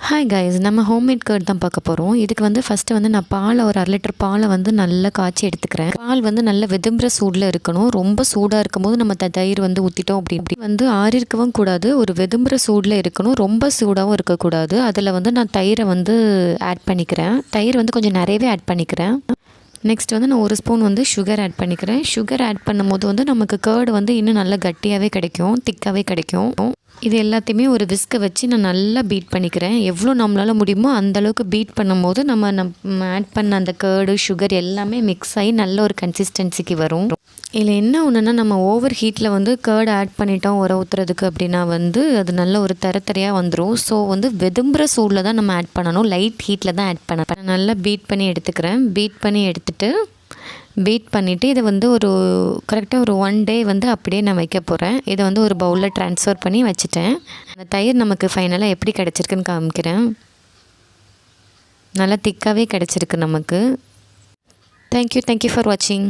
Hi guys, நம்ம homemade curd தான் பார்க்க போகிறோம். இதுக்கு வந்து ஃபஸ்ட்டு வந்து நான் பாலை ஒரு 1/2 லிட்டர் பாலை வந்து நல்லா காய்ச்சி எடுத்துக்கிறேன். பால் வந்து நல்ல வெதும்புற சூடில் இருக்கணும். ரொம்ப சூடாக இருக்கும்போது நம்ம தயிர் வந்து ஊற்றிட்டோம் அப்படி வந்து ஆறிருக்கவும் கூடாது. ஒரு வெதும்புற சூடில் இருக்கணும். ரொம்ப சூடாகவும் இருக்கக்கூடாது. அதில் வந்து நான் தயிரை வந்து ஆட் பண்ணிக்கிறேன். தயிர் வந்து கொஞ்சம் நிறையவே ஆட் பண்ணிக்கிறேன். நெக்ஸ்ட் வந்து நான் 1 ஸ்பூன் வந்து சுகர் ஆட் பண்ணிக்கிறேன். சுகர் ஆட் பண்ணும்போது வந்து நமக்கு கர்டு வந்து இன்னும் நல்லா கட்டியாகவே கிடைக்கும், திக்காகவே கிடைக்கும். இது எல்லாத்தையுமே ஒரு விஸ்கை வச்சு நான் நல்லா பீட் பண்ணிக்கிறேன். எவ்வளோ நம்மளால் முடியுமோ அந்தளவுக்கு பீட் பண்ணும்போது நம்ம ஆட் பண்ண அந்த கர்டு சுகர் எல்லாமே மிக்ஸ் ஆகி நல்ல ஒரு கன்சிஸ்டன்சிக்கு வரும். இதில் என்ன ஒன்றுனா, நம்ம ஓவர் ஹீட்டில் வந்து கர்டு ஆட் பண்ணிட்டோம் ஊற்றுறதுக்கு அப்படின்னா வந்து அது நல்ல ஒரு தரையாக வந்துடும். ஸோ வந்து வெதும்புற சூடில் தான் நம்ம ஆட் பண்ணணும். லைட் ஹீட்டில் தான் ஆட் பண்ண நல்லா பீட் பண்ணி எடுத்துக்கிறேன். பீட் பண்ணிவிட்டு இதை வந்து ஒரு கரெக்டாக ஒரு 1 டே வந்து அப்படியே நான் வைக்க போகிறேன். இதை வந்து ஒரு பவுலில் ட்ரான்ஸ்ஃபர் பண்ணி வச்சுட்டேன். அந்த தயிர் நமக்கு ஃபைனலாக எப்படி கிடச்சிருக்குன்னு காமிக்கிறேன். நல்லா திக்காகவே கிடச்சிருக்கு நமக்கு. தேங்க்யூ ஃபார் வாட்சிங்.